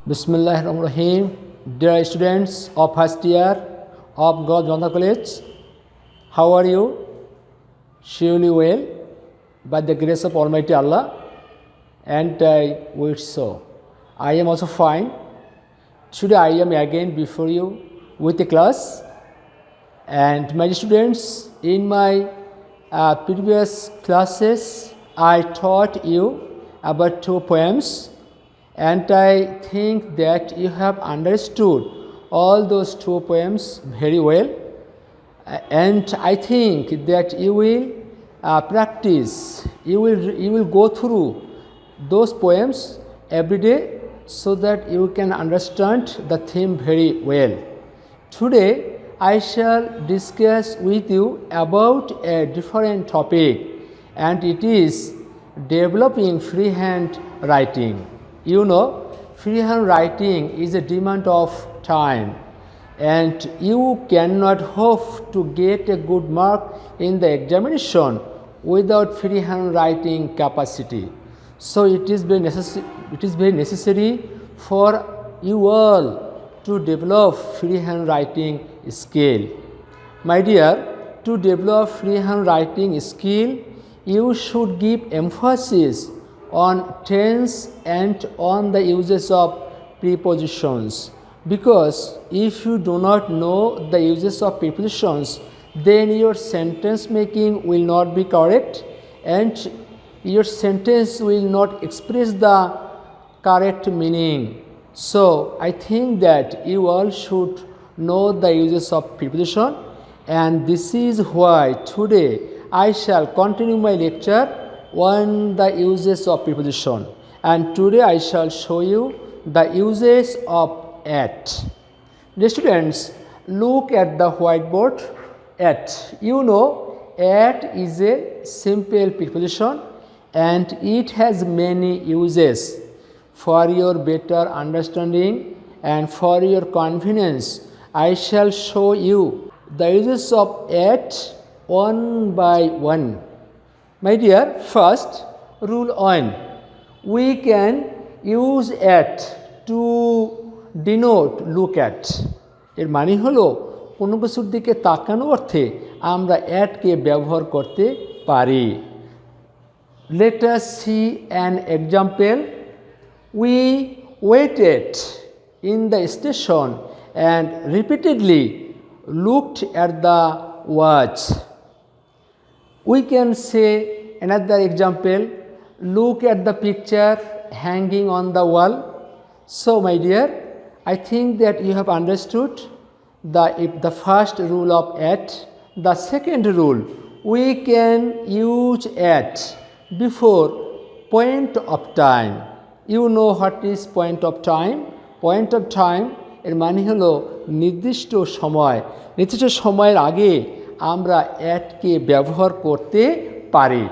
Bismillahirrahmanirrahim. Dear students of first year of God Janta College, how are you? Surely well, by the grace of Almighty Allah, and I wish so. I am also fine. Today I am again before you with a class, and my students, in my previous classes, I taught you about two poems. And I think that you have understood all those two poems very well, and I think that you will practice, you will go through those poems every day so that you can understand the theme very well. Today I shall discuss with you about a different topic, and it is developing freehand writing. You know, freehand writing is a demand of time, and you cannot hope to get a good mark in the examination without freehand writing capacity. So it is very necessary for you all to develop freehand writing skill. My dear, to develop freehand writing skill, you should give emphasis on tense and on the uses of prepositions, because if you do not know the uses of prepositions, then your sentence making will not be correct and your sentence will not express the correct meaning. So I think that you all should know the uses of preposition, and this is why today I shall continue my lecture on the uses of preposition, and today I shall show you the uses of at. The students, look at the whiteboard. At, you know, at is a simple preposition and it has many uses. For your better understanding and for your convenience, I shall show you the uses of at one by one. My dear, first, rule 1. We can use at to denote look at. এর মানে হলো কোনো কিছুর দিকে তাকানো অর্থে আমরা at কে ব্যবহার করতে পারি। Let us see an example. We waited in the station and repeatedly looked at the watch. We can say another example, look at the picture hanging on the wall. So my dear, I think that you have understood the first rule of at. The second rule, we can use at before point of time. You know what is point of time? Point of time এর মানে হলো নির্দিষ্ট সময়, নির্দিষ্ট সময়ের আগে আমরা at কে ব্যবহার করতে পারি।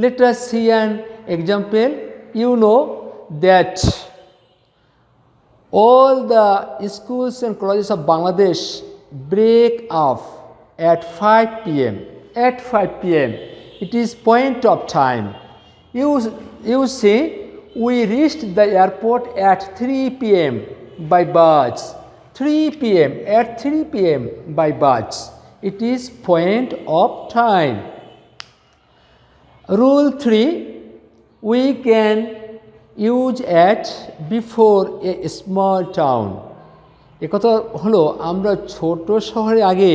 Let us see an example. You know that all the schools and colleges of Bangladesh break up at 5 p.m. At 5 p.m. it is point of time. You see, we reached the airport at 3 p.m. by bus. 3 p.m. at 3 p.m. by bus. It is point of time. Rule 3, we can use at before a small town. একথা হলো আমরা ছোট শহরে আগে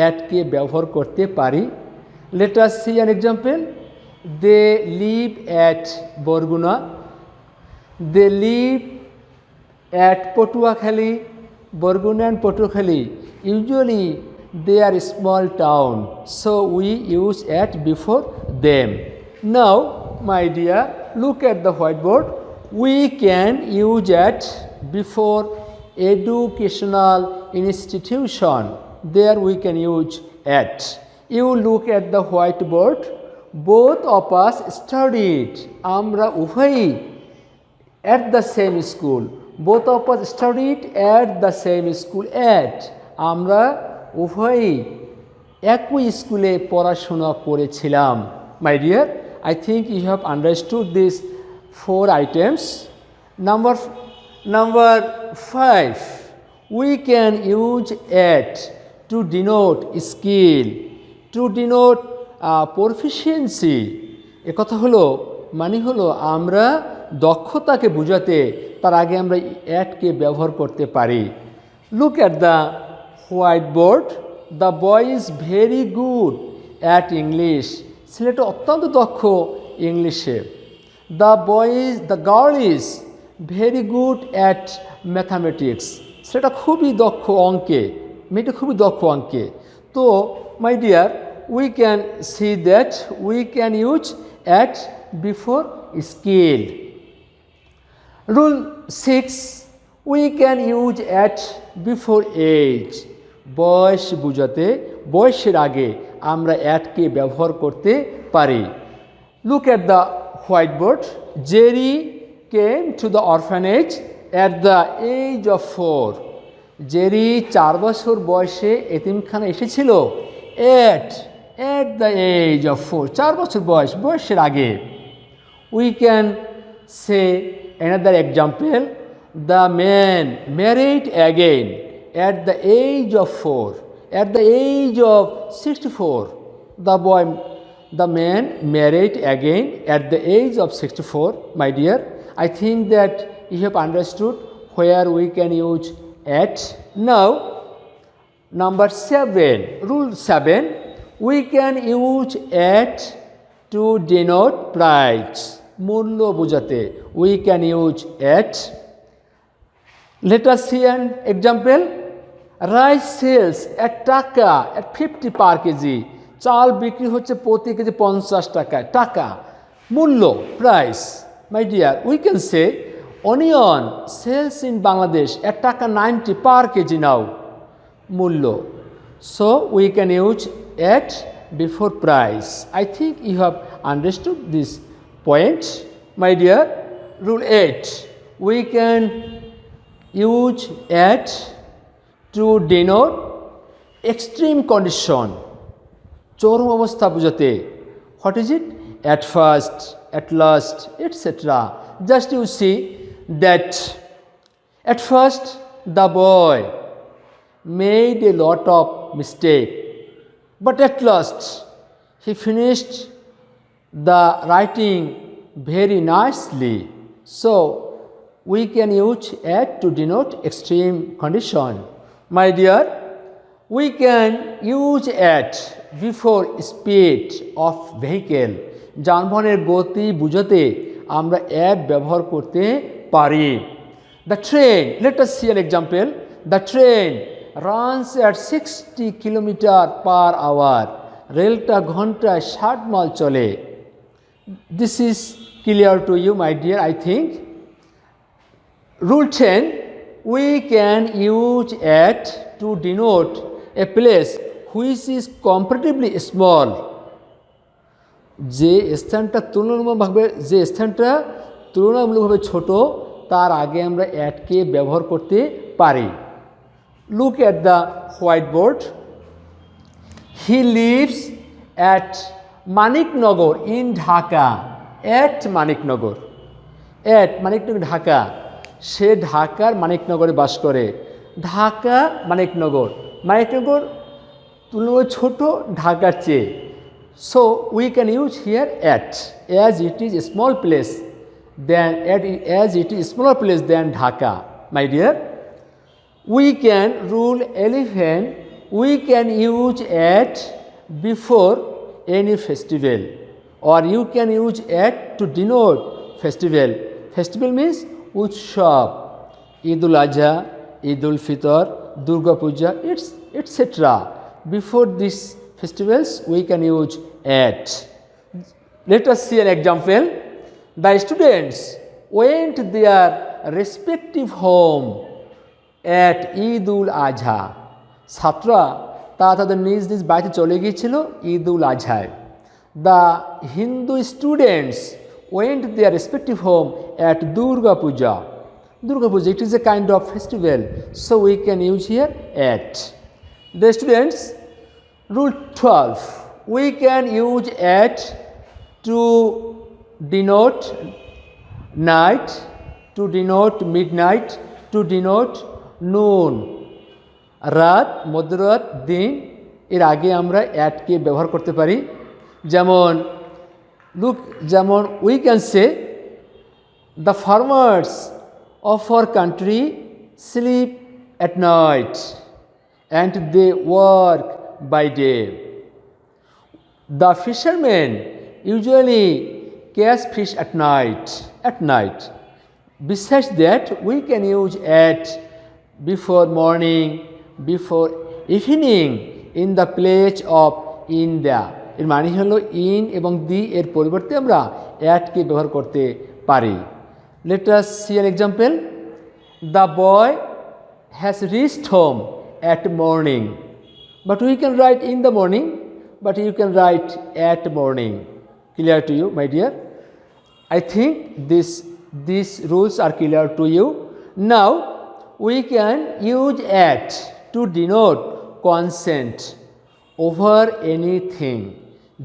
at কে ব্যবহার করতে পারি। Let us see an example. They live at Borguna. They live at Patuakhali. Borguna and Patuakhali, usually they are a small town, so we use at before them. Now, my dear, look at the whiteboard. We can use at before educational institution. There we can use at. You look at the whiteboard. Both of us studied. Amra উভয়ই at the same school. Both of us studied at the same school. At আমরা উভয়ই একই স্কুলে পড়াশোনা করেছিলাম। My dear, I think you have understood these 4 items. Number 5, we can use at to denote skill, to denote proficiency. এ কথা হলো মানে হলো আমরা দক্ষতাকে বোঝাতে তার আগে আমরা অ্যাটকে ব্যবহার করতে পারি। Look at the whiteboard. The boy is very good at English. ছেলেটা অত্যন্ত দক্ষ ইংলিশে। The girl is very good at mathematics. সেটা খুবই দক্ষ অঙ্কে, মেয়েটা খুবই দক্ষ অঙ্কে। তো my dear, we can see that we can use at before skill. Rule 6, we can use at before age. বয়স বোঝাতে বয়সের আগে আমরা অ্যাটকে ব্যবহার করতে পারি। Look at the whiteboard. Jerry came to the orphanage at the age of 4. Jerry 4 বছর বয়সে এতিমখানা এসেছিল at the age of 4. 4 বছর বয়সের আগে। We can say another example. The man married again at the age of 4. At the age of 64, the man married again at the age of 64. My dear, I think that you have understood where we can use at. Now, number 7, rule 7, we can use at to denote price. মূল্য বোঝাতে we can use at. Let us see an example. Rice sells at টাকা at 50 per kg. চাল বিক্রি হচ্ছে প্রতি KG 50 টাকায়। টাকা মূল্য, price. My dear, we can say onion sales in Bangladesh at টাকা 90 per kg নাও, মূল্য। So we can use at before price. I think you have understood this point. My dear, rule 8, we can use at to denote extreme condition. চরম অবস্থা বোঝাতে। What is it? At first, at last, etc. Just you see that at first the boy made a lot of mistake, but at last he finished the writing very nicely. So we can use at to denote extreme condition. My dear, we can use at before speed of vehicle. যানবাহনের গতি বোঝাতে আমরা at ব্যবহার করতে পারি। The train, let us see an example. The train runs at 60 km/h. রেলটা ঘন্টায় 60 mile চলে। This is clear to you, my dear, I think. Rule 10, we can use at to denote a place which is comparatively small. যে স্থানটা তুলনামূলকভাবে ছোট তার আগে আমরা অ্যাটকে ব্যবহার করতে পারি। Look at the whiteboard. He lives at Maniknagar in Dhaka. At Maniknagar. At Maniknagar, Dhaka. সে ঢাকার মানিকনগরে বাস করে। ঢাকা মানিকনগর, মানিকনগর তুলনায় ছোট ঢাকার চেয়ে। So we can use here at as it is a small place than Dhaka. My dear, we can rule 11, we can use at before any festival, or you can use at to denote festival. Festival means উৎসব, ঈদুল আজহা, ঈদুল ফিতর, দুর্গা পূজা, etc. Before these festivals we can use at. Let us see an example. The students went their respective home at ঈদুল আজহা. ছাত্ররা তাদের নিজ নিজ বাড়িতে চলে গিয়েছিল ঈদুল আজহায়। The Hindu students went their respective home at Durga Puja. Durga Puja, it is a kind of festival, so we can use here at. The students, rule 12, we can use at to denote night to denote midnight, to denote noon. রাত, মধ্যরাত, দিন এর আগে আমরা অ্যাটকে ব্যবহার করতে পারি। যেমন we can say the farmers of our country sleep at night and they work by day. The fishermen usually catch fish at night. Besides that, we can use at before morning, before evening in the place of in the. এর মানে হলো in এবং দি এর পরিবর্তে আমরা অ্যাটকে ব্যবহার করতে পারি। Let us see an example. The boy has reached home at morning. But we can write in the morning, but you can write at morning. Clear to you, my dear? I think these rules are clear to you. Now we can use at to denote consent over anything.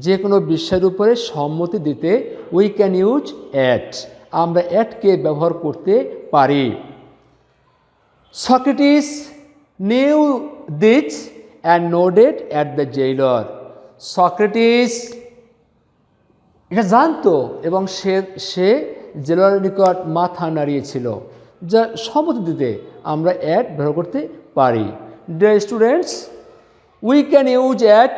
যে কোনো বিষয়ের উপরে সম্মতি দিতে we can use at. আমরা অ্যাটকে ব্যবহার করতে পারি। Socrates knew this and nodded at the jailer. Socrates এটা জানতো এবং সে জেলারের নিকট মাথা নাড়িয়েছিল, যা সম্মতি দিতে আমরা অ্যাট ব্যবহার করতে পারি। Dear students, we can use at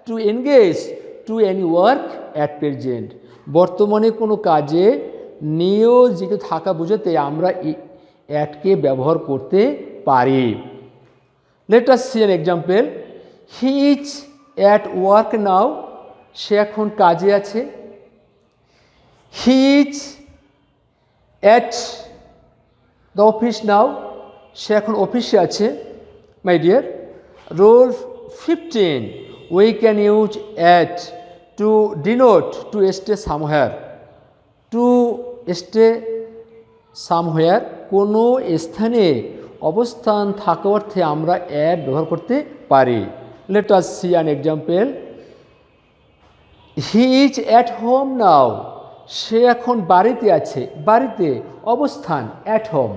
to engage to any work at present. বর্তমানে কোনো কাজে নিয়োজিত থাকা বোঝাতে আমরা অ্যাটকে ব্যবহার করতে পারি। Let us see an example. He is at work now. সে এখন কাজে আছে। He is at the office now. সে এখন অফিসে আছে। My dear, rule 15. We can use at to denote to stay somewhere. To stay somewhere কোনো স্থানে অবস্থান থাকা অর্থে আমরা at ব্যবহার করতে পারি। Let us see an example. He is at home now. সে এখন বাড়িতে আছে। বাড়িতে অবস্থান at home.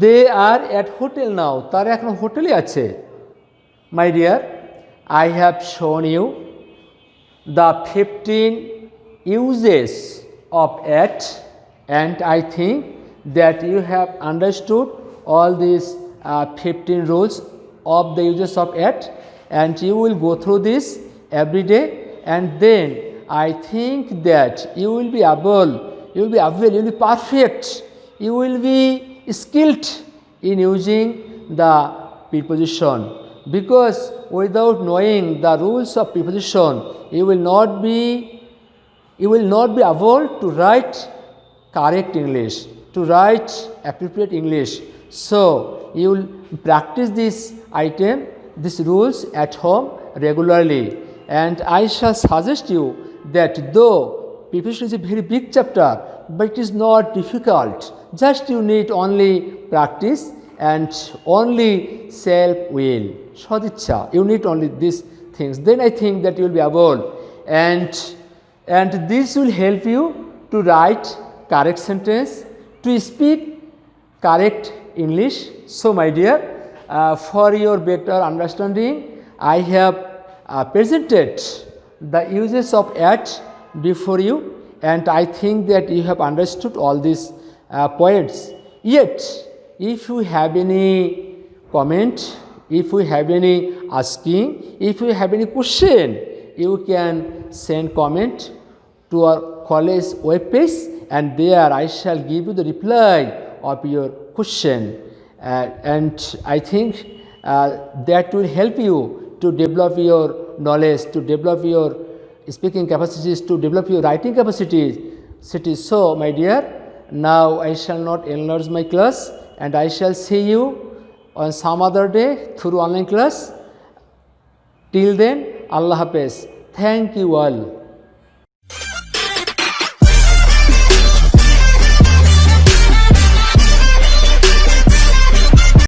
They are at hotel now. তারা এখন হোটেলে আছে। My dear, I have shown you the 15 uses of at, and I think that you have understood all these 15 rules of the uses of at, and you will go through this every day, and then I think that you will be able, you will be perfect, you will be skilled in using the preposition, because without knowing the rules of preposition you will not be able to write correct English, to write appropriate English. So you will practice this item, these rules at home regularly, and I shall suggest you that though preposition is a very big chapter, but it is not difficult. Just you need only practice and only self-will, sadichha. You need only these things. Then I think that you will be able, and this will help you to write correct sentence, to speak correct English. So my dear, for your better understanding, I have presented the uses of at before you, and I think that you have understood all these points. Yet if you have any comment, if you have any asking, if you have any question, you can send comment to our college web page, and there I shall give you the reply of your question, and I think that will help you to develop your knowledge, to develop your speaking capacities, to develop your writing capacities. So my dear, now I shall not enlarge my class, and I shall see you on some other day through online class. Till then, Allah Hafiz. Thank you all.